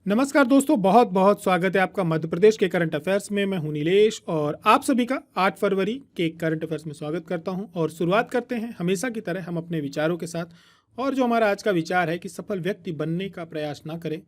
नमस्कार दोस्तों, बहुत बहुत स्वागत है आपका मध्य प्रदेश के करंट अफेयर्स में। मैं हूं नीलेश और आप सभी का 8 फरवरी के करंट अफेयर्स में स्वागत करता हूं। और शुरुआत करते हैं हमेशा की तरह हम अपने विचारों के साथ। और जो हमारा आज का विचार है कि सफल व्यक्ति बनने का प्रयास ना करें,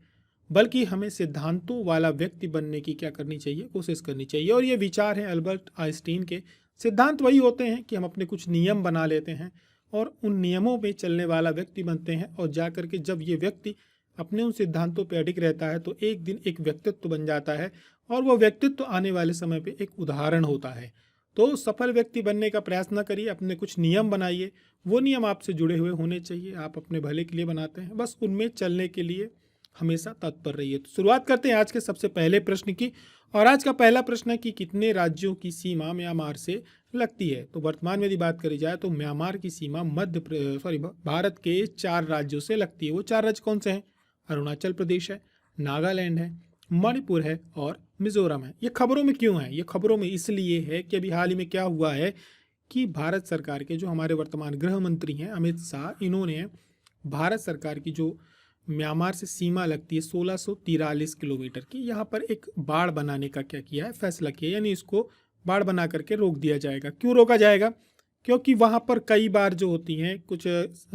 बल्कि हमें सिद्धांतों वाला व्यक्ति बनने की क्या करनी चाहिए, कोशिश करनी चाहिए। और ये विचार है अल्बर्ट आइंस्टीन के। सिद्धांत वही होते हैं कि हम अपने कुछ नियम बना लेते हैं और उन नियमों पे चलने वाला व्यक्ति बनते हैं, और जा करके जब ये व्यक्ति अपने उन सिद्धांतों पर अडिग रहता है तो एक दिन एक व्यक्तित्व बन जाता है, और वो व्यक्तित्व आने वाले समय पे एक उदाहरण होता है। तो सफल व्यक्ति बनने का प्रयास न करिए, अपने कुछ नियम बनाइए। वो नियम आपसे जुड़े हुए होने चाहिए, आप अपने भले के लिए बनाते हैं, बस उनमें चलने के लिए हमेशा तत्पर रहिए। तो शुरुआत करते हैं आज के सबसे पहले प्रश्न की। और आज का पहला प्रश्न है कि कितने राज्यों की सीमा म्यांमार से लगती है। तो वर्तमान में यदि बात करी जाए तो म्यांमार की सीमा भारत के 4 राज्यों से लगती है। वो 4 राज्य कौन से हैं? अरुणाचल प्रदेश है, नागालैंड है, मणिपुर है और मिजोरम है। ये खबरों में क्यों है? ये खबरों में इसलिए है कि अभी हाल ही में क्या हुआ है कि भारत सरकार के जो हमारे वर्तमान गृह मंत्री हैं अमित शाह, इन्होंने भारत सरकार की जो म्यांमार से सीमा लगती है 1643 किलोमीटर की, यहाँ पर एक बाड़ बनाने का क्या किया है, फैसला किया। यानी इसको बाड़ बना करके रोक दिया जाएगा। क्यों रोका जाएगा? क्योंकि वहाँ पर कई बार जो होती हैं कुछ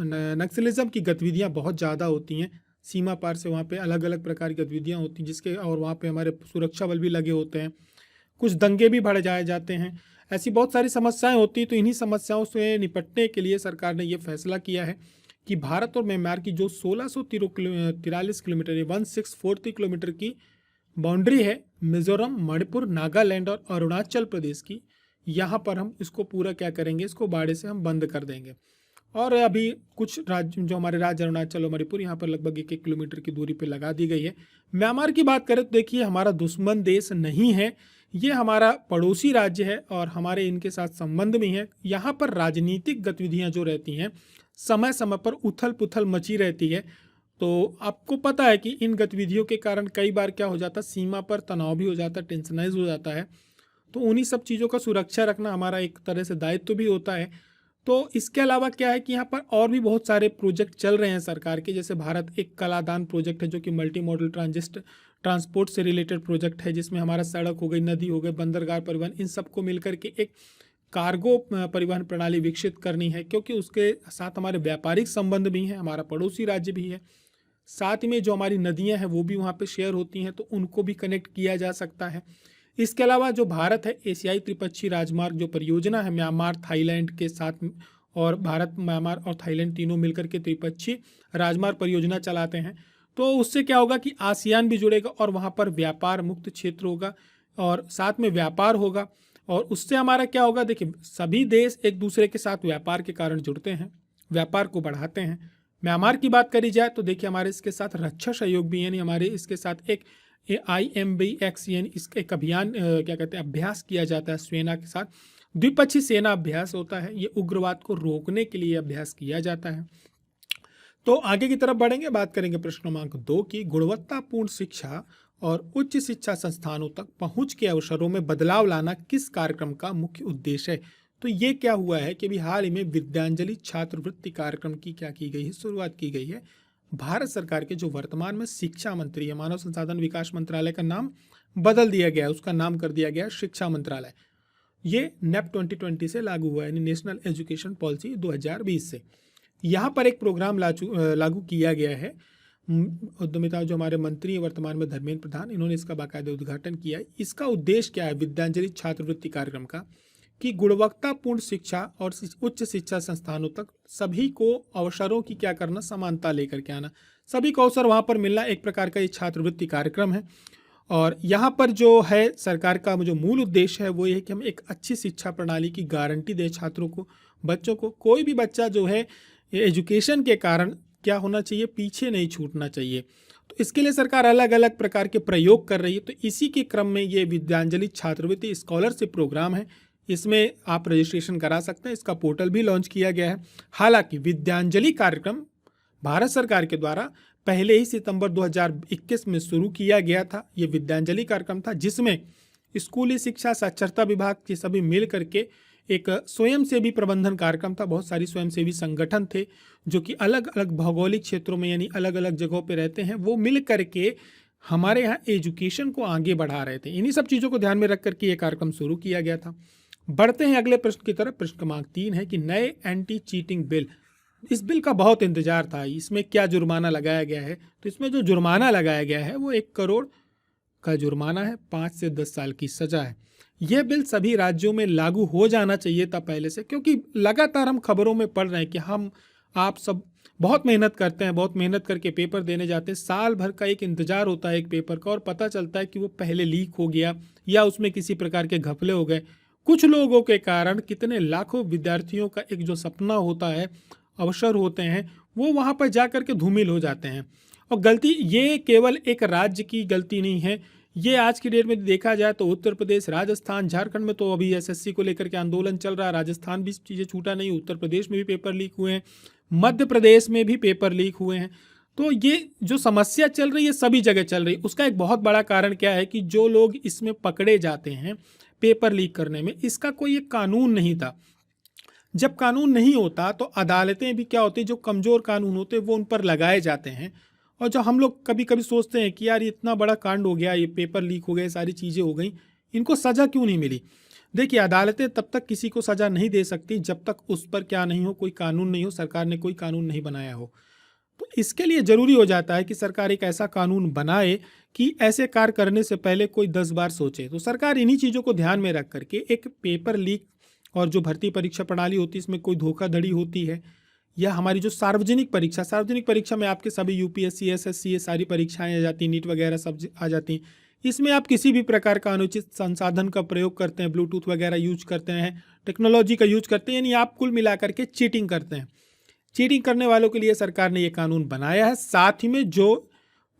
नक्सलिज्म की गतिविधियाँ बहुत ज़्यादा होती हैं। सीमा पार से वहाँ पे अलग अलग प्रकार की गतिविधियाँ होती हैं जिसके, और वहाँ पे हमारे सुरक्षा बल भी लगे होते हैं। कुछ दंगे भी बढ़ जाए जाते हैं। ऐसी बहुत सारी समस्याएं होती हैं। तो इन्हीं समस्याओं से निपटने के लिए सरकार ने ये फैसला किया है कि भारत और म्यांमार की जो 1643 किलोमीटर 1643 किलोमीटर की बाउंड्री है मिजोरम, मणिपुर, नागालैंड और अरुणाचल प्रदेश की, यहाँ पर हम इसको पूरा क्या करेंगे, इसको बाड़े से हम बंद कर देंगे। और अभी कुछ राज्य, जो हमारे राज्य अरुणाचल और मणिपुर, यहाँ पर लगभग 1-1 किलोमीटर की दूरी पर लगा दी गई है। म्यांमार की बात करें तो देखिए, हमारा दुश्मन देश नहीं है, ये हमारा पड़ोसी राज्य है और हमारे इनके साथ संबंध में है। यहाँ पर राजनीतिक गतिविधियाँ जो रहती हैं, समय समय पर उथल पुथल मची रहती है। तो आपको पता है कि इन गतिविधियों के कारण कई बार क्या हो जाता है, सीमा पर तनाव भी हो जाता है, टेंशनाइज हो जाता है। तो उन्हीं सब चीज़ों का सुरक्षा रखना हमारा एक तरह से दायित्व भी होता है। तो इसके अलावा क्या है कि यहाँ पर और भी बहुत सारे प्रोजेक्ट चल रहे हैं सरकार के। जैसे भारत एक कलादान प्रोजेक्ट है जो कि मल्टी मॉडल ट्रांसपोर्ट से रिलेटेड प्रोजेक्ट है, जिसमें हमारा सड़क हो गई, नदी हो गई, बंदरगाह परिवहन, इन सबको मिलकर के एक कार्गो परिवहन प्रणाली विकसित करनी है। क्योंकि उसके साथ हमारे व्यापारिक संबंध भी हैं, हमारा पड़ोसी राज्य भी है। साथ में जो हमारी नदियाँ हैं वो भी वहाँ पर शेयर होती हैं, तो उनको भी कनेक्ट किया जा सकता है। इसके अलावा जो भारत है, एशियाई त्रिपक्षीय राजमार्ग जो परियोजना है म्यांमार थाईलैंड के साथ, और भारत, म्यांमार और थाईलैंड तीनों मिलकर के त्रिपक्षीय राजमार्ग परियोजना चलाते हैं। तो उससे क्या होगा कि आसियान भी जुड़ेगा और वहाँ पर व्यापार मुक्त क्षेत्र होगा और साथ में व्यापार होगा। और उससे हमारा क्या होगा, देखिए, सभी देश एक दूसरे के साथ व्यापार के कारण जुड़ते हैं, व्यापार को बढ़ाते हैं। म्यांमार की बात करी जाए तो देखिए, हमारे इसके साथ रक्षा सहयोग भी, यानी हमारे इसके साथ एक IMBX यानी इसका एक अभियान क्या कहते हैं, अभ्यास किया जाता है सेना के साथ। द्विपक्षीय सेना अभ्यास होता है, ये उग्रवाद को रोकने के लिए अभ्यास किया जाता है। तो आगे की तरफ बढ़ेंगे, बात करेंगे प्रश्न क्रमांक 2 की। गुणवत्तापूर्ण शिक्षा और उच्च शिक्षा संस्थानों तक पहुंच के अवसरों में बदलाव लाना किस कार्यक्रम का मुख्य उद्देश्य है? तो ये क्या हुआ है कि अभी हाल ही में विद्यांजलि छात्रवृत्ति कार्यक्रम की क्या की गई है, शुरुआत की गई है। भारत सरकार के जो वर्तमान में शिक्षा मंत्री है, मानव संसाधन विकास मंत्रालय का नाम बदल दिया गया है, उसका नाम कर दिया गया शिक्षा मंत्रालय। ये NEP 2020 से लागू हुआ है, यानी नेशनल एजुकेशन पॉलिसी 2020 से। यहाँ पर एक प्रोग्राम लागू किया गया है। उद्यमिता जो हमारे मंत्री हैं वर्तमान में, धर्मेंद्र प्रधान, इन्होंने इसका बाकायदा उद्घाटन किया है। इसका उद्देश्य क्या है विद्यांजलि छात्रवृत्ति कार्यक्रम का, कि गुणवत्तापूर्ण शिक्षा और उच्च शिक्षा संस्थानों तक सभी को अवसरों की क्या करना, समानता लेकर के आना, सभी को अवसर वहाँ पर मिलना, एक प्रकार का ये छात्रवृत्ति कार्यक्रम है। और यहाँ पर जो है सरकार का जो मूल उद्देश्य है वो ये है कि हम एक अच्छी शिक्षा प्रणाली की गारंटी दें छात्रों को, बच्चों को। कोई भी बच्चा जो है एजुकेशन के कारण क्या होना चाहिए, पीछे नहीं छूटना चाहिए। तो इसके लिए सरकार अलग अलग प्रकार के प्रयोग कर रही है। तो इसी के क्रम में ये विद्यांजलि छात्रवृत्ति स्कॉलरशिप प्रोग्राम है, इसमें आप रजिस्ट्रेशन करा सकते हैं। इसका पोर्टल भी लॉन्च किया गया है। हालांकि विद्यांजलि कार्यक्रम भारत सरकार के द्वारा पहले ही सितंबर 2021 में शुरू किया गया था। ये विद्यांजलि कार्यक्रम था जिसमें स्कूली शिक्षा साक्षरता विभाग के सभी मिल करके एक स्वयंसेवी प्रबंधन कार्यक्रम था। बहुत सारी स्वयंसेवी संगठन थे जो कि अलग अलग भौगोलिक क्षेत्रों में, यानी अलग अलग जगहों पे रहते हैं, वो मिल करके हमारे यहाँ एजुकेशन को आगे बढ़ा रहे थे। इन्हीं सब चीज़ों को ध्यान में रख करके ये कार्यक्रम शुरू किया गया था। बढ़ते हैं अगले प्रश्न की तरफ। प्रश्न क्रमांक 3 है कि नए एंटी चीटिंग बिल, इस बिल का बहुत इंतजार था। इसमें क्या जुर्माना लगाया गया है? तो इसमें जो जुर्माना लगाया गया है वो 1 करोड़ का जुर्माना है, 5 से 10 साल की सजा है। यह बिल सभी राज्यों में लागू हो जाना चाहिए था पहले से, क्योंकि लगातार हम खबरों में पढ़ रहे हैं कि आप सब बहुत मेहनत करते हैं, बहुत मेहनत करके पेपर देने जाते हैं, साल भर का एक इंतजार होता है एक पेपर का, और पता चलता है कि वो पहले लीक हो गया या उसमें किसी प्रकार के घपले हो गए। कुछ लोगों के कारण कितने लाखों विद्यार्थियों का एक जो सपना होता है, अवसर होते हैं, वो वहाँ पर जा कर के धूमिल हो जाते हैं। और गलती ये केवल एक राज्य की गलती नहीं है, ये आज की डेट में देखा जाए तो उत्तर प्रदेश, राजस्थान, झारखंड में तो अभी एसएससी को लेकर के आंदोलन चल रहा है। राजस्थान भी चीज़ें छूटा नहीं, उत्तर प्रदेश में भी पेपर लीक हुए हैं, मध्य प्रदेश में भी पेपर लीक हुए हैं। तो ये जो समस्या चल रही है सभी जगह चल रही है। उसका एक बहुत बड़ा कारण क्या है कि जो लोग इसमें पकड़े जाते हैं पेपर लीक करने में, इसका कोई एक कानून नहीं था। जब कानून नहीं होता तो अदालतें भी क्या होती, जो कमज़ोर कानून होते हैं वो उन पर लगाए जाते हैं। और जो हम लोग कभी कभी सोचते हैं कि यार ये इतना बड़ा कांड हो गया, ये पेपर लीक हो गए, सारी चीज़ें हो गई, इनको सज़ा क्यों नहीं मिली? देखिए, अदालतें तब तक किसी को सज़ा नहीं दे सकती जब तक उस पर क्या नहीं हो, कोई कानून नहीं हो, सरकार ने कोई कानून नहीं बनाया हो। तो इसके लिए ज़रूरी हो जाता है कि सरकार एक ऐसा कानून बनाए कि ऐसे कार्य करने से पहले कोई 10 बार सोचे। तो सरकार इन्हीं चीज़ों को ध्यान में रख करके एक पेपर लीक और जो भर्ती परीक्षा प्रणाली होती है इसमें कोई धोखाधड़ी होती है, या हमारी जो सार्वजनिक परीक्षा में आपके सभी यूपीएससी, एसएससी, ये सारी परीक्षाएं आ जाती हैं, नीट वगैरह सब आ जाती हैं। इसमें आप किसी भी प्रकार का अनुचित संसाधन का प्रयोग करते हैं, ब्लूटूथ वगैरह यूज करते हैं, टेक्नोलॉजी का यूज करते हैं, यानी आप कुल मिला करके चीटिंग करते हैं। चीटिंग करने वालों के लिए सरकार ने ये कानून बनाया है। साथ ही में जो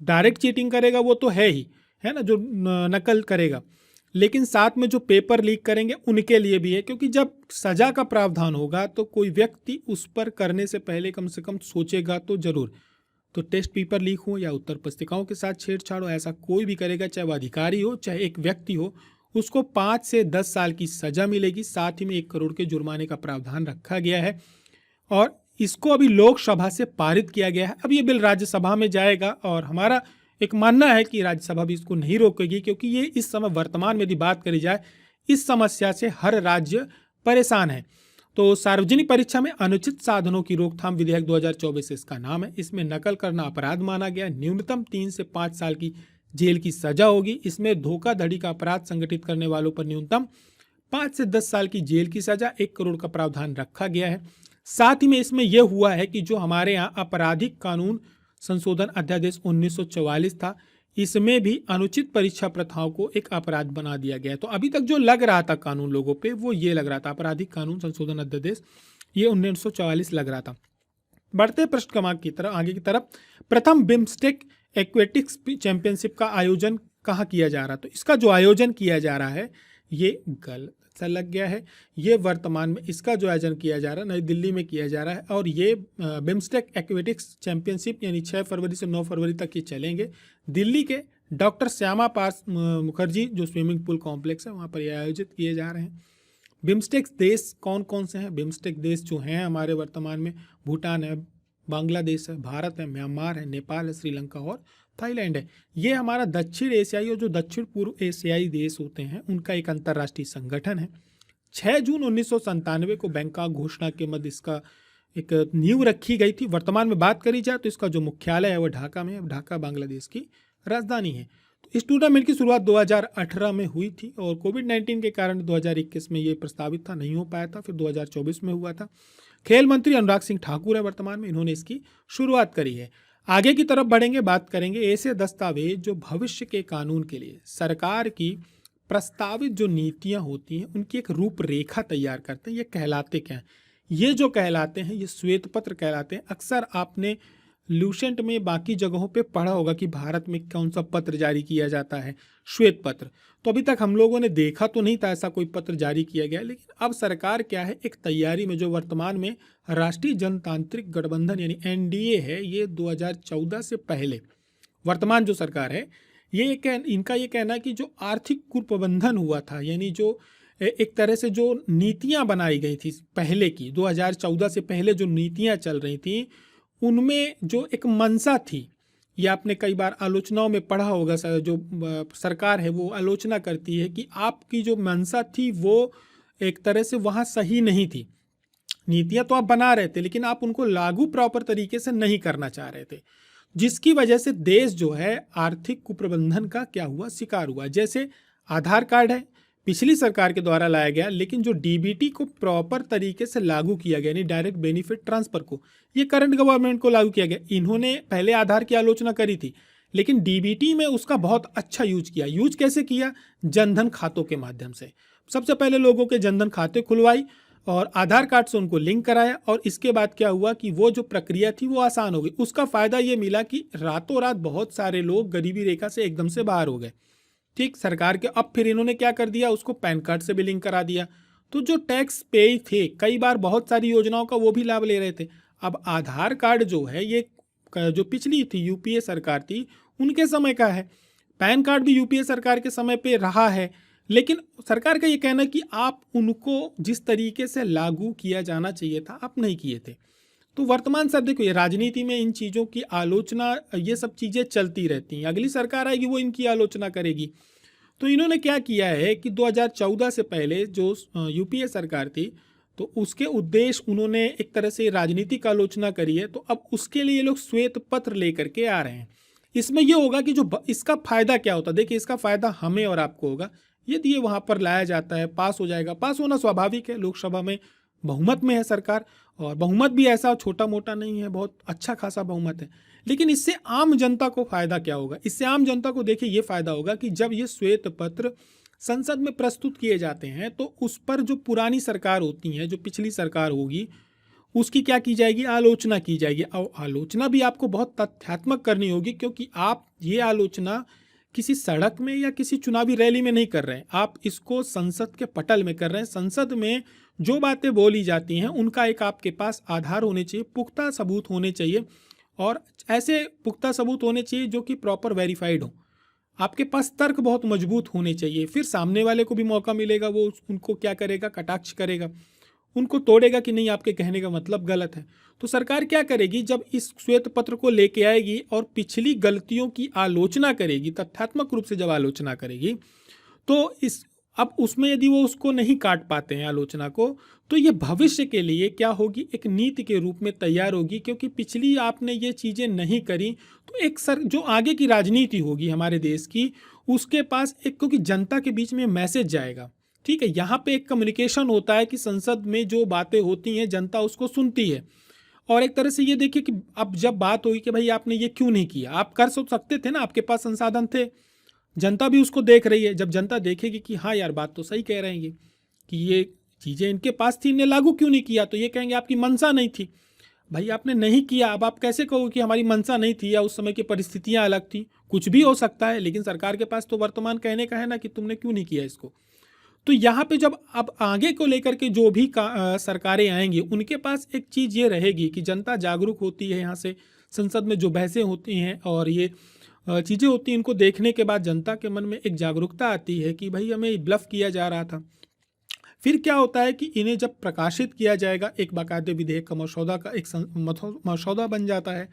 डायरेक्ट चीटिंग करेगा वो तो है ही, है ना, जो नकल करेगा, लेकिन साथ में जो पेपर लीक करेंगे उनके लिए भी है, क्योंकि जब सजा का प्रावधान होगा तो कोई व्यक्ति उस पर करने से पहले कम से कम सोचेगा तो जरूर। तो टेस्ट पेपर लीक हो या उत्तर पुस्तिकाओं के साथ छेड़छाड़ हो, ऐसा कोई भी करेगा, चाहे वो अधिकारी हो चाहे एक व्यक्ति हो, उसको 5 से 10 साल की सजा मिलेगी। साथ ही में 1 करोड़ के जुर्माने का प्रावधान रखा गया है और इसको अभी लोकसभा से पारित किया गया है। अब ये बिल राज्यसभा में जाएगा और हमारा एक मानना है कि राज्यसभा भी इसको नहीं रोकेगी, क्योंकि ये इस समय वर्तमान में यदि बात करी जाए, इस समस्या से हर राज्य परेशान है। तो सार्वजनिक परीक्षा में अनुचित साधनों की रोकथाम विधेयक 2024 इसका नाम है। इसमें नकल करना अपराध माना गया, न्यूनतम 3 से 5 साल की जेल की सजा होगी। इसमें धोखाधड़ी का अपराध संगठित करने वालों पर न्यूनतम 5 से 10 साल की जेल की सजा, 1 करोड़ का प्रावधान रखा गया है। साथ ही में इसमें यह हुआ है कि जो हमारे यहाँ आपराधिक कानून संशोधन अध्यादेश 1944 था, इसमें भी अनुचित परीक्षा प्रथाओं को एक अपराध बना दिया गया है। तो अभी तक जो लग रहा था कानून लोगों पे, वो ये लग रहा था आपराधिक कानून संशोधन अध्यादेश, ये 1944 लग रहा था। बढ़ते प्रश्न क्रमांक की तरफ, आगे की तरफ। प्रथम बिम्स्टेक एक्वेटिक्स चैंपियनशिप का आयोजन कहाँ किया जा रहा है? तो इसका जो आयोजन किया जा रहा है ये गलत सा लग गया है। ये वर्तमान में इसका जो आयोजन किया जा रहा है नई दिल्ली में किया जा रहा है, और ये बिम्स्टेक एक्वेटिक्स चैंपियनशिप यानी 6 फरवरी से 9 फरवरी तक ये चलेंगे। दिल्ली के डॉक्टर श्यामा पास मुखर्जी जो स्विमिंग पूल कॉम्प्लेक्स है वहाँ पर ये आयोजित किए जा रहे हैं। बिम्स्टेक देश कौन कौन से हैं? बिम्स्टेक देश जो हैं हमारे वर्तमान में, भूटान है, बांग्लादेश है, भारत है, म्यांमार है, नेपाल है, श्रीलंका और थाईलैंड है। ये हमारा दक्षिण एशियाई और जो दक्षिण पूर्व एशियाई देश होते हैं उनका एक अंतर्राष्ट्रीय संगठन है। 6 जून 1997 को बैंकॉक घोषणा के मध्य इसका एक नींव रखी गई थी। वर्तमान में बात करी जाए तो इसका जो मुख्यालय है वो ढाका में है। ढाका बांग्लादेश की राजधानी है। तो इस टूर्नामेंट की शुरुआत 2018 में हुई थी और कोविड-19 के कारण 2021 में ये प्रस्तावित था, नहीं हो पाया था, फिर 2024 में हुआ था। खेल मंत्री अनुराग सिंह ठाकुर है वर्तमान में, इन्होंने इसकी शुरुआत करी है। आगे की तरफ बढ़ेंगे, बात करेंगे ऐसे दस्तावेज जो भविष्य के कानून के लिए सरकार की प्रस्तावित जो नीतियां होती हैं उनकी एक रूपरेखा तैयार करते हैं। ये कहलाते क्या हैं? ये जो कहलाते हैं ये श्वेत पत्र कहलाते हैं। अक्सर आपने लूसेंट में बाकी जगहों पे पढ़ा होगा कि भारत में कौन सा पत्र जारी किया जाता है, श्वेत पत्र। तो अभी तक हम लोगों ने देखा तो नहीं था ऐसा कोई पत्र जारी किया गया, लेकिन अब सरकार क्या है, एक तैयारी में, जो वर्तमान में राष्ट्रीय जनतांत्रिक गठबंधन यानी एनडीए है, ये 2014 से पहले वर्तमान जो सरकार है इनका ये कहना है कि जो आर्थिक कुप्रबंधन हुआ था, यानी जो एक तरह से जो नीतियां बनाई गई थी पहले की, 2014 से पहले जो नीतियां चल रही थी उनमें जो एक मंशा थी ये आपने कई बार आलोचनाओं में पढ़ा होगा, जो सरकार है वो आलोचना करती है कि आपकी जो मंशा थी वो एक तरह से वहाँ सही नहीं थी। नीतियाँ तो आप बना रहे थे लेकिन आप उनको लागू प्रॉपर तरीके से नहीं करना चाह रहे थे, जिसकी वजह से देश जो है आर्थिक कुप्रबंधन का क्या हुआ, शिकार हुआ। जैसे आधार कार्ड है, पिछली सरकार के द्वारा लाया गया, लेकिन जो डीबीटी को प्रॉपर तरीके से लागू किया गया, यानी डायरेक्ट बेनिफिट ट्रांसफर को, ये करंट गवर्नमेंट को लागू किया गया। इन्होंने पहले आधार की आलोचना करी थी, लेकिन डीबीटी में उसका बहुत अच्छा यूज किया। यूज कैसे किया? जनधन खातों के माध्यम से सबसे पहले लोगों के जनधन खाते खुलवाई और आधार कार्ड से उनको लिंक कराया, और इसके बाद क्या हुआ कि वो जो प्रक्रिया थी वो आसान हो गई। उसका फायदा ये मिला कि रातों रात बहुत सारे लोग गरीबी रेखा से एकदम से बाहर हो गए। ठीक, सरकार के अब फिर इन्होंने क्या कर दिया, उसको पैन कार्ड से भी लिंक करा दिया। तो जो टैक्स पे थे कई बार बहुत सारी योजनाओं का वो भी लाभ ले रहे थे। अब आधार कार्ड जो है ये जो पिछली थी यूपीए सरकार थी उनके समय का है, पैन कार्ड भी यूपीए सरकार के समय पे रहा है, लेकिन सरकार का ये कहना कि आप उनको जिस तरीके से लागू किया जाना चाहिए था आप नहीं किए थे। तो वर्तमान सर देखो, ये राजनीति में इन चीज़ों की आलोचना, ये सब चीज़ें चलती रहती हैं। अगली सरकार आएगी वो इनकी आलोचना करेगी। तो इन्होंने क्या किया है कि 2014 से पहले जो यूपीए सरकार थी तो उसके उद्देश्य उन्होंने एक तरह से राजनीतिक आलोचना करी है, तो अब उसके लिए लोग श्वेत पत्र लेकर के आ रहे हैं। इसमें यह होगा कि जो इसका फायदा क्या होता है, देखिए इसका फायदा हमें और आपको होगा यदि ये वहाँ पर लाया जाता है, पास हो जाएगा। पास होना स्वाभाविक है, लोकसभा में बहुमत में है सरकार, और बहुमत भी ऐसा छोटा मोटा नहीं है, बहुत अच्छा खासा बहुमत है। लेकिन इससे आम जनता को फायदा क्या होगा? इससे आम जनता को देखिए ये फायदा होगा कि जब ये श्वेत पत्र संसद में प्रस्तुत किए जाते हैं तो उस पर जो पुरानी सरकार होती है, जो पिछली सरकार होगी, उसकी क्या की जाएगी, आलोचना की जाएगी। और आलोचना भी आपको बहुत तथ्यात्मक करनी होगी, क्योंकि आप ये आलोचना किसी सड़क में या किसी चुनावी रैली में नहीं कर रहे हैं, आप इसको संसद के पटल में कर रहे हैं। संसद में जो बातें बोली जाती हैं उनका एक आपके पास आधार होने चाहिए, पुख्ता सबूत होने चाहिए, और ऐसे पुख्ता सबूत होने चाहिए जो कि प्रॉपर वेरीफाइड हो। आपके पास तर्क बहुत मजबूत होने चाहिए, फिर सामने वाले को भी मौका मिलेगा, वो उनको क्या करेगा, कटाक्ष करेगा, उनको तोड़ेगा कि नहीं आपके कहने का मतलब गलत है। तो सरकार क्या करेगी, जब इस श्वेत पत्र को लेके आएगी और पिछली गलतियों की आलोचना करेगी, तथ्यात्मक रूप से जब आलोचना करेगी, तो अब उसमें यदि वो उसको नहीं काट पाते हैं आलोचना को, तो ये भविष्य के लिए क्या होगी, एक नीति के रूप में तैयार होगी। क्योंकि पिछली आपने ये चीज़ें नहीं करी तो एक जो आगे की राजनीति होगी हमारे देश की, उसके पास एक, क्योंकि जनता के बीच में मैसेज जाएगा। ठीक है, यहाँ पे एक कम्युनिकेशन होता है कि संसद में जो बातें होती हैं जनता उसको सुनती है। और एक तरह से ये देखिए कि अब जब बात हुई कि भाई आपने ये क्यों नहीं किया, आप कर सकते थे ना, आपके पास संसाधन थे, जनता भी उसको देख रही है। जब जनता देखेगी कि हाँ यार बात तो सही कह रहे हैं ये, कि ये चीज़ें इनके पास थी, इन्हें लागू क्यों नहीं किया, तो ये कहेंगे आपकी मंशा नहीं थी। भाई आपने नहीं किया, अब आप कैसे कहोगे कि हमारी मंशा नहीं थी या उस समय की परिस्थितियाँ अलग थी? कुछ भी हो सकता है, लेकिन सरकार के पास तो वर्तमान कहने का है ना कि तुमने क्यों नहीं किया इसको। तो यहाँ पे जब अब आगे को लेकर के जो भी सरकारें आएंगी उनके पास एक चीज़ ये रहेगी कि जनता जागरूक होती है, यहाँ से संसद में जो बहसें होती हैं और ये चीज़ें होती हैं, इनको देखने के बाद जनता के मन में एक जागरूकता आती है कि भाई हमें ब्लफ किया जा रहा था। फिर क्या होता है कि इन्हें जब प्रकाशित किया जाएगा, एक बाकायदे विधेयक का मसौदा का एक मसौदा बन जाता है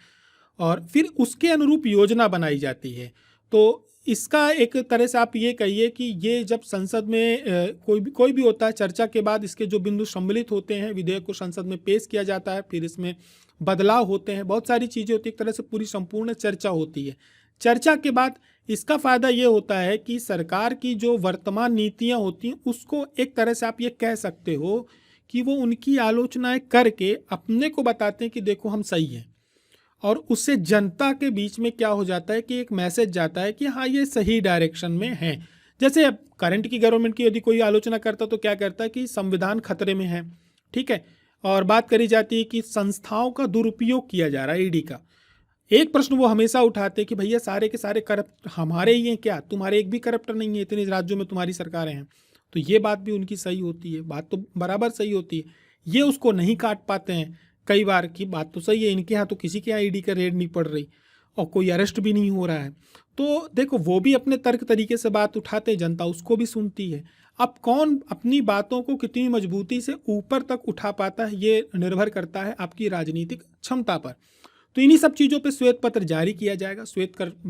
और फिर उसके अनुरूप योजना बनाई जाती है। तो इसका एक तरह से आप ये कहिए कि ये जब संसद में कोई भी होता है, चर्चा के बाद इसके जो बिंदु सम्मिलित होते हैं, विधेयक को संसद में पेश किया जाता है, फिर इसमें बदलाव होते हैं, बहुत सारी चीज़ें होती हैं, एक तरह से पूरी संपूर्ण चर्चा होती है। चर्चा के बाद इसका फ़ायदा ये होता है कि सरकार की जो वर्तमान नीतियाँ होती हैं उसको एक तरह से आप ये कह सकते हो कि वो उनकी आलोचनाएं करके अपने को बताते हैं कि देखो हम सही हैं, और उससे जनता के बीच में क्या हो जाता है कि एक मैसेज जाता है कि हाँ ये सही डायरेक्शन में है। जैसे अब करंट की गवर्नमेंट की यदि कोई आलोचना करता तो क्या करता है कि संविधान खतरे में है, ठीक है, और बात करी जाती है कि संस्थाओं का दुरुपयोग किया जा रहा है, ईडी का। एक प्रश्न वो हमेशा उठाते कि भैया सारे के सारे करप्ट हमारे ही हैं क्या, तुम्हारे एक भी करप्ट नहीं है, इतने राज्यों में तुम्हारी सरकारें हैं। तो ये बात भी उनकी सही होती है, बात तो बराबर सही होती है, ये उसको नहीं काट पाते हैं कई बार की बात तो सही है, इनके यहाँ तो किसी के यहाँ ईडी का रेड नहीं पड़ रही और कोई अरेस्ट भी नहीं हो रहा है। तो देखो वो भी अपने तर्क तरीके से बात उठाते, जनता उसको भी सुनती है। अब कौन अपनी बातों को कितनी मजबूती से ऊपर तक उठा पाता है, ये निर्भर करता है आपकी राजनीतिक क्षमता पर। तो इन्हीं सब चीज़ों पे श्वेत पत्र जारी किया जाएगा।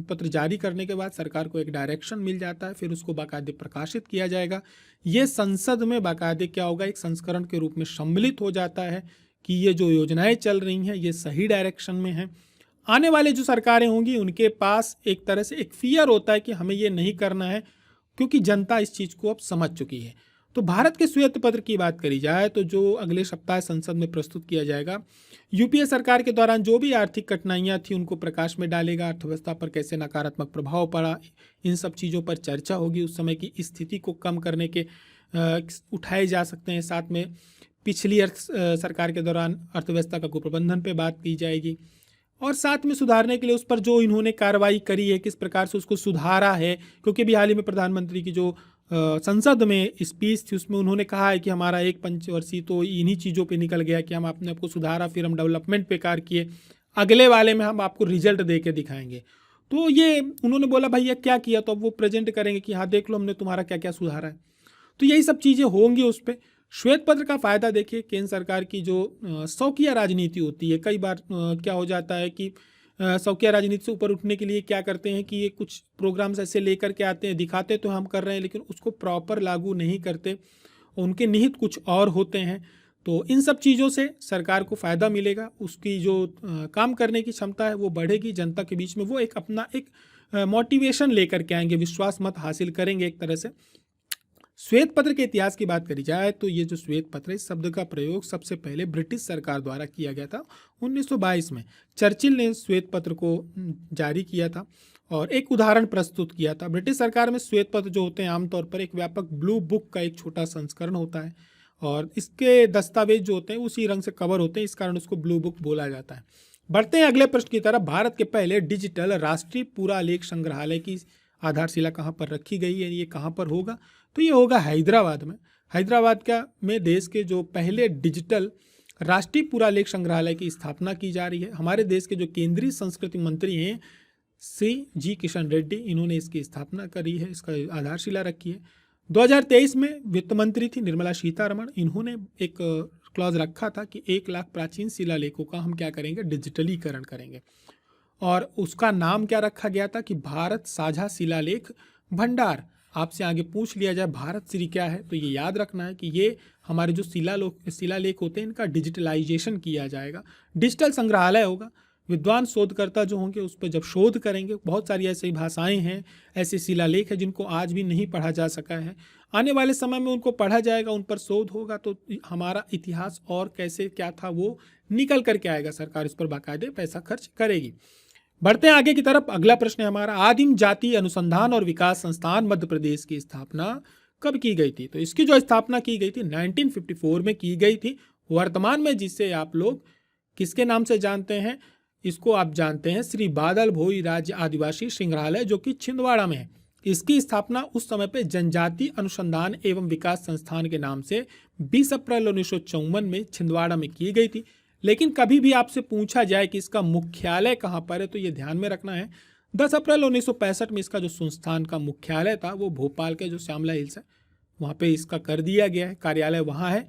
पत्र जारी करने के बाद सरकार को एक डायरेक्शन मिल जाता है, फिर उसको बाकायदे प्रकाशित किया जाएगा। ये संसद में बाकायदे क्या होगा, एक संस्करण के रूप में सम्मिलित हो जाता है कि ये जो योजनाएं चल रही हैं ये सही डायरेक्शन में हैं। आने वाले जो सरकारें होंगी उनके पास एक तरह से एक फियर होता है कि हमें ये नहीं करना है, क्योंकि जनता इस चीज़ को अब समझ चुकी है। तो भारत के श्वेत पत्र की बात करी जाए तो जो अगले सप्ताह संसद में प्रस्तुत किया जाएगा, यूपीए सरकार के दौरान जो भी आर्थिक कठिनाइयां थी उनको प्रकाश में डालेगा। अर्थव्यवस्था पर कैसे नकारात्मक प्रभाव पड़ा, इन सब चीज़ों पर चर्चा होगी। उस समय की स्थिति को कम करने के उठाए जा सकते हैं। साथ में पिछली सरकार के दौरान अर्थव्यवस्था का कुप्रबंधन पे बात की जाएगी, और साथ में सुधारने के लिए उस पर जो इन्होंने कार्रवाई करी है, किस प्रकार से उसको सुधारा है। क्योंकि अभी हाल ही में प्रधानमंत्री की जो संसद में स्पीच थी उसमें उन्होंने कहा है कि हमारा एक पंचवर्षीय तो इन्हीं चीज़ों पे निकल गया कि हम अपने आपको सुधारा, फिर हम डेवलपमेंट पे कार्य किए, अगले वाले में हम आपको रिजल्ट दे के दिखाएंगे। तो ये उन्होंने बोला भैया क्या किया, तो अब वो प्रेजेंट करेंगे कि हाँ देख लो हमने तुम्हारा क्या क्या सुधारा है। तो यही सब चीज़ें होंगी उस पर। श्वेत पत्र का फ़ायदा देखिए, केंद्र सरकार की जो शौकिया राजनीति होती है, कई बार क्या हो जाता है कि शौकिया राजनीति से ऊपर उठने के लिए क्या करते हैं कि ये कुछ प्रोग्राम्स ऐसे लेकर के आते हैं, दिखाते तो हम कर रहे हैं लेकिन उसको प्रॉपर लागू नहीं करते, उनके निहित कुछ और होते हैं। तो इन सब चीज़ों से सरकार को फ़ायदा मिलेगा, उसकी जो काम करने की क्षमता है वो बढ़ेगी। जनता के बीच में वो एक अपना एक मोटिवेशन लेकर के आएंगे, विश्वास मत हासिल करेंगे एक तरह से। श्वेत पत्र के इतिहास की बात करी जाए तो ये जो श्वेत पत्र है, इस शब्द का प्रयोग सबसे पहले ब्रिटिश सरकार द्वारा किया गया था 1922 में। चर्चिल ने श्वेत पत्र को जारी किया था और एक उदाहरण प्रस्तुत किया था। ब्रिटिश सरकार में श्वेत पत्र जो होते हैं आमतौर पर एक व्यापक ब्लू बुक का एक छोटा संस्करण होता है, और इसके दस्तावेज जो होते हैं उसी रंग से कवर होते हैं, इस कारण उसको ब्लू बुक बोला जाता है। बढ़ते हैं अगले प्रश्न की तरफ। भारत के पहले डिजिटल राष्ट्रीय पुरालेख संग्रहालय की आधारशिला कहाँ पर रखी गई है, ये कहाँ पर होगा, तो ये होगा हैदराबाद में। हैदराबाद का में देश के जो पहले डिजिटल राष्ट्रीय पुरालेख संग्रहालय की स्थापना की जा रही है। हमारे देश के जो केंद्रीय संस्कृति मंत्री हैं जी किशन रेड्डी, इन्होंने इसकी स्थापना करी है, इसका आधारशिला रखी है। 2023 में वित्त मंत्री थी निर्मला सीतारमण, इन्होंने एक क्लॉज रखा था कि 1 लाख प्राचीन शिलालेखों का हम क्या करेंगे, डिजिटलीकरण करेंगे। और उसका नाम क्या रखा गया था कि भारत साझा शिलालेख भंडार। आपसे आगे पूछ लिया जाए भारत श्री क्या है, तो ये याद रखना है कि ये हमारे जो शिलालेख होते हैं इनका डिजिटलाइजेशन किया जाएगा, डिजिटल संग्रहालय होगा। विद्वान शोधकर्ता जो होंगे उस पर जब शोध करेंगे, बहुत सारी ऐसी भाषाएं हैं, ऐसे शिलालेख हैं जिनको आज भी नहीं पढ़ा जा सका है, आने वाले समय में उनको पढ़ा जाएगा, उन पर शोध होगा, तो हमारा इतिहास और कैसे क्या था वो निकल करके आएगा। सरकार इस पर बाकायदे पैसा खर्च करेगी। बढ़ते हैं आगे की तरफ। अगला प्रश्न है हमारा, आदिम जाति अनुसंधान और विकास संस्थान मध्य प्रदेश की स्थापना कब की गई थी, तो इसकी जो स्थापना की गई थी 1954 में की गई थी। वर्तमान में जिसे आप लोग किसके नाम से जानते हैं, इसको आप जानते हैं श्री बादल भोई राज्य आदिवासी संग्रहालय, जो कि छिंदवाड़ा में है। इसकी स्थापना उस समय पे जनजाति अनुसंधान एवं विकास संस्थान के नाम से 20 अप्रैल 1954 में छिंदवाड़ा में की गई थी। लेकिन कभी भी आपसे पूछा जाए कि इसका मुख्यालय कहाँ पर है, तो ये ध्यान में रखना है 10 अप्रैल 1965 में इसका जो संस्थान का मुख्यालय था वो भोपाल के जो श्यामला हिल्स है वहाँ पे इसका कर दिया गया है, कार्यालय वहाँ है,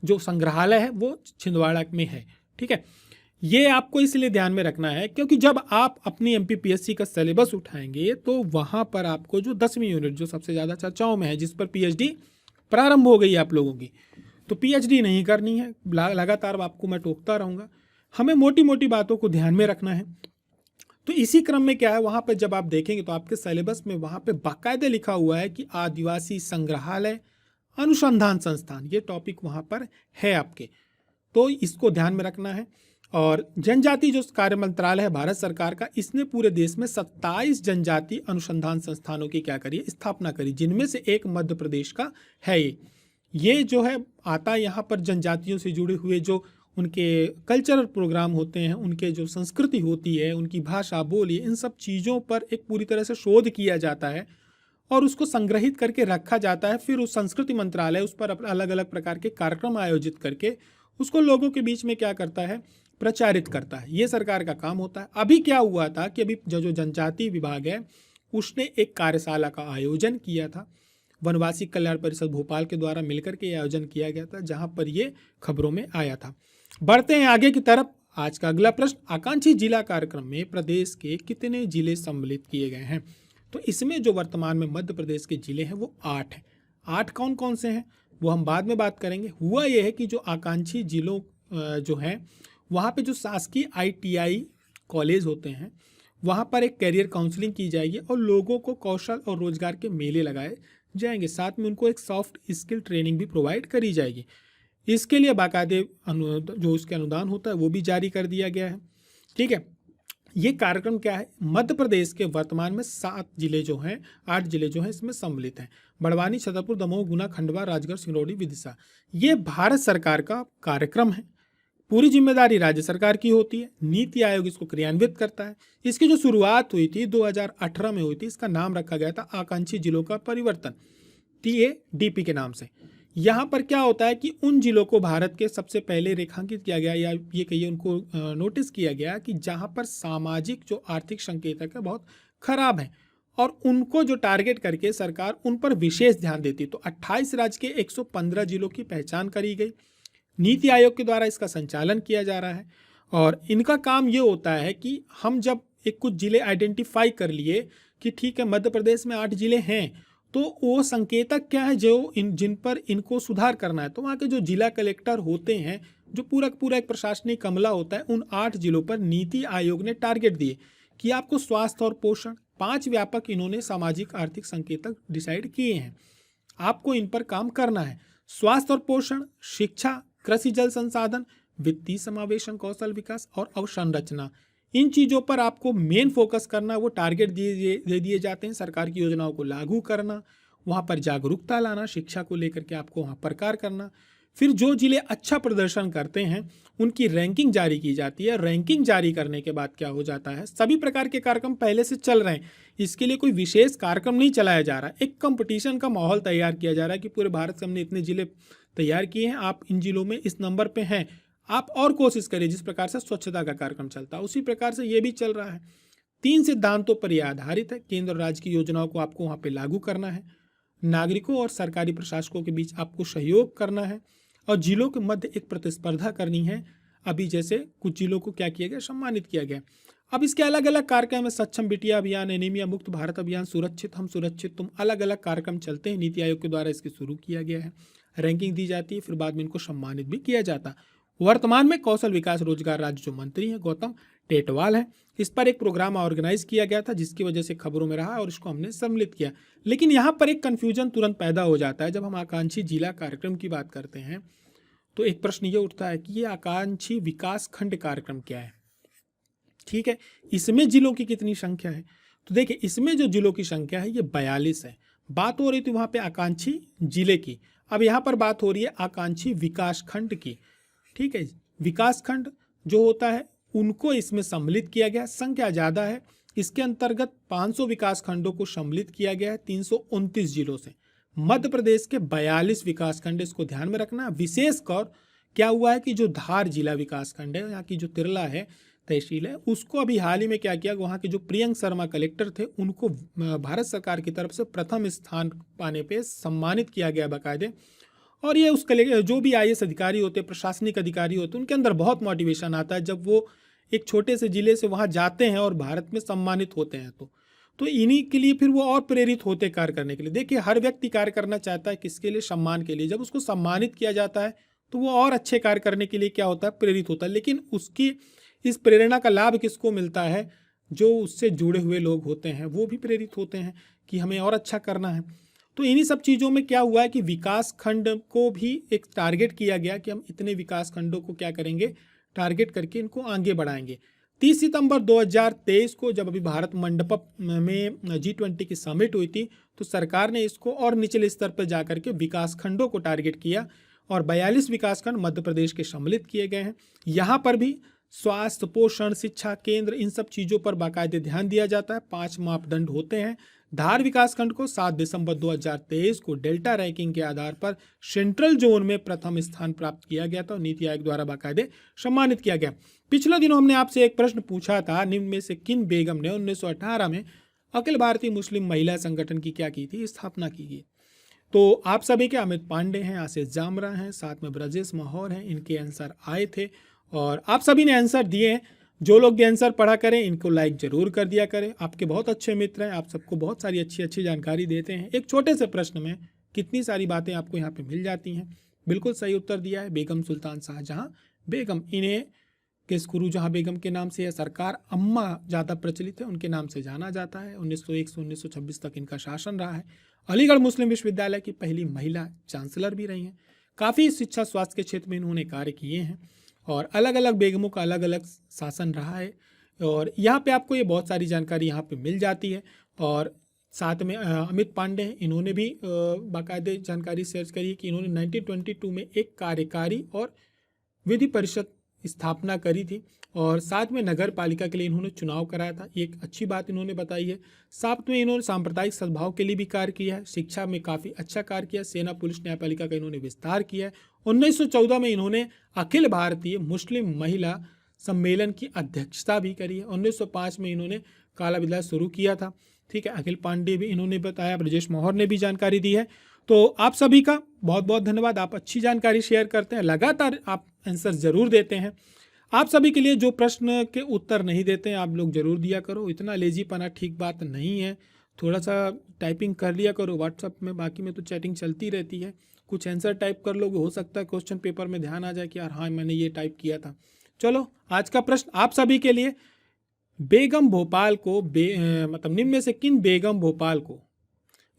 जो संग्रहालय है वो छिंदवाड़ा में है। ठीक है, ये आपको इसलिए ध्यान में रखना है क्योंकि जब आप अपनी एमपीपीएससी का सिलेबस उठाएंगे तो वहाँ पर आपको जो 10वीं यूनिट जो सबसे ज़्यादा चर्चाओं में है, जिस पर पीएचडी प्रारंभ हो गई है आप लोगों की, तो पीएचडी नहीं करनी है, लगातार आपको मैं टोकता रहूँगा, हमें मोटी मोटी बातों को ध्यान में रखना है। तो इसी क्रम में क्या है, वहाँ पर जब आप देखेंगे तो आपके सिलेबस में वहाँ पे बाकायदे लिखा हुआ है कि आदिवासी संग्रहालय अनुसंधान संस्थान, ये टॉपिक वहाँ पर है आपके, तो इसको ध्यान में रखना है। और जनजाति जो कार्य मंत्रालय है भारत सरकार का, इसने पूरे देश में 27 जनजाति अनुसंधान संस्थानों की क्या करी, स्थापना करी, जिनमें से एक मध्य प्रदेश का है। ये जो है आता यहाँ पर जनजातियों से जुड़े हुए जो उनके कल्चरल प्रोग्राम होते हैं, उनके जो संस्कृति होती है, उनकी भाषा बोली, इन सब चीज़ों पर एक पूरी तरह से शोध किया जाता है और उसको संग्रहित करके रखा जाता है। फिर उस संस्कृति मंत्रालय उस पर अलग अलग प्रकार के कार्यक्रम आयोजित करके उसको लोगों के बीच में क्या करता है, प्रचारित करता है। ये सरकार का काम होता है। अभी क्या हुआ था कि अभी जो जनजाति विभाग है उसने एक कार्यशाला का आयोजन किया था, वनवासी कल्याण परिषद भोपाल के द्वारा मिलकर के आयोजन किया गया था, जहां पर ये खबरों में आया था। बढ़ते हैं आगे की तरफ। आज का अगला प्रश्न, आकांक्षी जिला कार्यक्रम में प्रदेश के कितने जिले सम्मिलित किए गए हैं? तो इसमें जो वर्तमान में मध्य प्रदेश के जिले हैं वो 8 हैं। 8 कौन कौन से हैं वो हम बाद में बात करेंगे। हुआ यह है कि जो आकांक्षी जिलों जो हैं वहाँ पे जो शासकीय ITI कॉलेज होते हैं वहाँ पर एक कैरियर काउंसलिंग की जाएगी और लोगों को कौशल और रोजगार के मेले लगाए जाएंगे। साथ में उनको एक सॉफ्ट स्किल ट्रेनिंग भी प्रोवाइड करी जाएगी। इसके लिए बाकायदे जो उसके अनुदान होता है वो भी जारी कर दिया गया है। ठीक है, ये कार्यक्रम क्या है, मध्य प्रदेश के वर्तमान में 8 जिले जो हैं इसमें सम्मिलित हैं। बड़वानी, छतरपुर, दमोह, गुना, खंडवा, राजगढ़, सिंगरौली, विदिशा। ये भारत सरकार का कार्यक्रम है। पूरी जिम्मेदारी राज्य सरकार की होती है। नीति आयोग इसको क्रियान्वित करता है। इसकी जो शुरुआत हुई थी 2018 में हुई थी। इसका नाम रखा गया था आकांक्षी जिलों का परिवर्तन, TADP के नाम से। यहाँ पर क्या होता है कि उन जिलों को भारत के सबसे पहले रेखांकित किया गया, या ये कहिए उनको नोटिस किया गया कि जहाँ पर सामाजिक जो आर्थिक संकेतक है बहुत खराब है और उनको जो टारगेट करके सरकार उन पर विशेष ध्यान देती। तो 28 राज्य के 115 जिलों की पहचान करी गई। नीति आयोग के द्वारा इसका संचालन किया जा रहा है और इनका काम ये होता है कि हम जब एक कुछ जिले आइडेंटिफाई कर लिए कि ठीक है मध्य प्रदेश में 8 जिले हैं, तो वो संकेतक क्या है जो जिन पर इनको सुधार करना है। तो वहाँ के जो जिला कलेक्टर होते हैं, जो पूरा एक प्रशासनिक अमला होता है, उन 8 जिलों पर नीति आयोग ने टारगेट दिए कि आपको स्वास्थ्य और पोषण, 5 व्यापक इन्होंने सामाजिक आर्थिक संकेतक डिसाइड किए हैं, आपको इन पर काम करना है। स्वास्थ्य और पोषण, शिक्षा, कृषि जल संसाधन, वित्तीय समावेशन, कौशल विकास और अवसंरचना, इन चीज़ों पर आपको मेन फोकस करना। वो टारगेट दे दिए जाते हैं। सरकार की योजनाओं को लागू करना, वहाँ पर जागरूकता लाना, शिक्षा को लेकर के आपको वहाँ प्रकार करना। फिर जो जिले अच्छा प्रदर्शन करते हैं उनकी रैंकिंग जारी की जाती है। रैंकिंग जारी करने के बाद क्या हो जाता है, सभी प्रकार के कार्यक्रम पहले से चल रहे हैं, इसके लिए कोई विशेष कार्यक्रम नहीं चलाया जा रहा। एक कंपटीशन का माहौल तैयार किया जा रहा है कि पूरे भारत से हमने इतने जिले तैयार किए हैं, आप इन जिलों में इस नंबर पे हैं, आप और कोशिश करिए। जिस प्रकार से स्वच्छता का कार्यक्रम चलता है उसी प्रकार से ये भी चल रहा है। 3 सिद्धांतों पर यह आधारित है। केंद्र और राज्य की योजनाओं को आपको वहाँ पे लागू करना है, नागरिकों और सरकारी प्रशासकों के बीच आपको सहयोग करना है और जिलों के मध्य एक प्रतिस्पर्धा करनी है। अभी जैसे कुछ जिलों को क्या किया गया, सम्मानित किया गया। अब इसके अलग अलग कार्यक्रम है, सक्षम बिटिया अभियान, एनीमिया मुक्त भारत अभियान, सुरक्षित हम सुरक्षित तुम, अलग अलग कार्यक्रम चलते हैं। नीति आयोग के द्वारा इसके शुरू किया गया है। रैंकिंग दी जाती है, फिर बाद में इनको सम्मानित भी किया जाता है। वर्तमान में कौशल विकास रोजगार राज्य जो मंत्री हैं गौतम टेटवाल हैं। इस पर एक प्रोग्राम ऑर्गेनाइज किया गया था जिसकी वजह से खबरों में रहा और इसको हमने सम्मिलित किया। लेकिन यहाँ पर एक कन्फ्यूजन तुरंत पैदा हो जाता है। जब हम आकांक्षी जिला कार्यक्रम की बात करते हैं तो एक प्रश्न ये उठता है कि ये आकांक्षी विकास खंड कार्यक्रम क्या है। ठीक है, इसमें जिलों की कितनी संख्या है? तो देखिए, इसमें जो जिलों की संख्या है ये 42 है। बात हो रही थी वहाँ पे आकांक्षी जिले की, अब यहाँ पर बात हो रही है आकांक्षी विकास खंड की। ठीक है, विकास खंड जो होता है उनको इसमें सम्मिलित किया गया। संख्या ज़्यादा है, इसके अंतर्गत 500 विकास खंडों को सम्मिलित किया गया है 329 जिलों से। मध्य प्रदेश के 42 विकास खंड, इसको ध्यान में रखना। विशेषकर क्या हुआ है कि जो धार जिला विकास खंड है, यहाँ की जो तिरला है तहसील है, उसको अभी हाल ही में क्या किया, वहाँ के जो प्रियंक शर्मा कलेक्टर थे उनको भारत सरकार की तरफ से प्रथम स्थान पाने पे सम्मानित किया गया बाकायदे। और ये उसके जो भी IAS अधिकारी होते, प्रशासनिक अधिकारी होते, उनके अंदर बहुत मोटिवेशन आता है जब वो एक छोटे से जिले से वहाँ जाते हैं और भारत में सम्मानित होते हैं। तो इन्हीं के लिए फिर वो और प्रेरित होते कार्य करने के लिए। देखिए, हर व्यक्ति कार्य करना चाहता है किसके लिए, सम्मान के लिए। जब उसको सम्मानित किया जाता है तो वो और अच्छे कार्य करने के लिए क्या होता है, प्रेरित होता है। लेकिन उसकी इस प्रेरणा का लाभ किसको मिलता है, जो उससे जुड़े हुए लोग होते हैं वो भी प्रेरित होते हैं कि हमें और अच्छा करना है। तो इन्हीं सब चीज़ों में क्या हुआ है कि विकास खंड को भी एक टारगेट किया गया कि हम इतने विकास खंडों को क्या करेंगे, टारगेट करके इनको आगे बढ़ाएंगे। 30 सितंबर 2023 को जब अभी भारत मंडपम में G20 की समिट हुई थी तो सरकार ने इसको और निचले स्तर पर जाकर के विकास खंडों को टारगेट किया और 42 विकास खंड मध्य प्रदेश के सम्मिलित किए गए हैं। यहाँ पर भी स्वास्थ्य, पोषण, शिक्षा केंद्र, इन सब चीज़ों पर बाकायदे ध्यान दिया जाता है। 5 मापदंड होते हैं। धार विकासखंड को 7 दिसंबर 2023 को डेल्टा रैंकिंग के आधार पर सेंट्रल जोन में प्रथम स्थान प्राप्त किया गया था और नीति आयोग द्वारा बाकायदे सम्मानित किया गया। पिछले दिनों हमने आपसे एक प्रश्न पूछा था, निम्न में से किन बेगम ने 1918 में अखिल भारतीय मुस्लिम महिला संगठन की क्या की थी, स्थापना की गई। तो आप सभी के अमित पांडे हैं, आशीष जामरा हैं, साथ में ब्रजेश माहौर हैं, इनके आंसर आए थे और आप सभी ने आंसर दिए हैं। जो लोग भी आंसर पढ़ा करें इनको लाइक जरूर कर दिया करें। आपके बहुत अच्छे मित्र हैं, आप सबको बहुत सारी अच्छी अच्छी जानकारी देते हैं। एक छोटे से प्रश्न में कितनी सारी बातें आपको यहाँ पे मिल जाती हैं। बिल्कुल सही उत्तर दिया है, बेगम सुल्तान शाहजहां बेगम। इन्हें केसकुरू जहां बेगम के नाम से या सरकार अम्मा ज़्यादा प्रचलित है, उनके नाम से जाना जाता है। 1901 से 1926 तक इनका शासन रहा है। अलीगढ़ मुस्लिम विश्वविद्यालय की पहली महिला चांसलर भी रही हैं। काफ़ी शिक्षा स्वास्थ्य के क्षेत्र में इन्होंने कार्य किए हैं और अलग अलग बेगमों का अलग अलग शासन रहा है। और यहाँ पे आपको ये बहुत सारी जानकारी यहाँ पे मिल जाती है। और साथ में अमित पांडे हैं, इन्होंने भी बाकायदे जानकारी सर्च करी है कि इन्होंने 1922 में एक कार्यकारी और विधि परिषद स्थापना करी थी और साथ में नगर पालिका के लिए इन्होंने चुनाव कराया था। ये एक अच्छी बात इन्होंने बताई है। साथ में इन्होंने सांप्रदायिक सद्भाव के लिए भी कार्य किया है। शिक्षा में काफ़ी अच्छा कार्य किया। सेना पुलिस न्यायपालिका का इन्होंने विस्तार किया है। 1914 में इन्होंने अखिल भारतीय मुस्लिम महिला सम्मेलन की अध्यक्षता भी करी है। 1905 में इन्होंने काला विद्यालय शुरू किया था। ठीक है, अखिल पांडे भी इन्होंने बताया, ब्रजेश मौर्य ने भी जानकारी दी है। तो आप सभी का बहुत बहुत धन्यवाद। आप अच्छी जानकारी शेयर करते हैं, लगातार आप आंसर जरूर देते हैं। आप सभी के लिए जो प्रश्न के उत्तर नहीं देते हैं आप लोग जरूर दिया करो। इतना लेजीपना ठीक बात नहीं है। थोड़ा सा टाइपिंग कर लिया करो व्हाट्सएप में, बाकी में तो चैटिंग चलती रहती है। कुछ आंसर टाइप कर लोगे, हो सकता है क्वेश्चन पेपर में ध्यान आ जाए कि यार हाँ मैंने ये टाइप किया था। चलो, आज का प्रश्न आप सभी के लिए, बेगम भोपाल को मतलब निम्न में से किन बेगम भोपाल को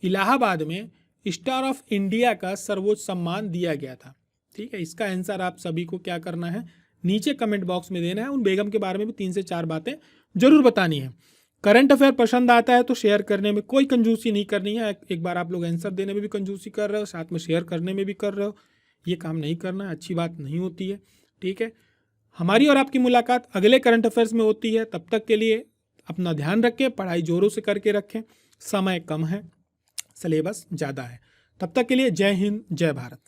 इलाहाबाद में स्टार ऑफ इंडिया का सर्वोच्च सम्मान दिया गया था? ठीक है, इसका आंसर आप सभी को क्या करना है, नीचे कमेंट बॉक्स में देना है। उन बेगम के बारे में भी 3 से 4 बातें जरूर बतानी है। करंट अफेयर पसंद आता है तो शेयर करने में कोई कंजूसी नहीं करनी है। एक बार आप लोग आंसर देने में भी कंजूसी कर रहे हो, साथ में शेयर करने में भी कर रहे हो, ये काम नहीं करना है, अच्छी बात नहीं होती है। ठीक है, हमारी और आपकी मुलाकात अगले करंट अफेयर्स में होती है। तब तक के लिए अपना ध्यान रखें, पढ़ाई जोरों से करके रखें। समय कम है, सिलेबस ज़्यादा है। तब तक के लिए जय हिंद, जय भारत।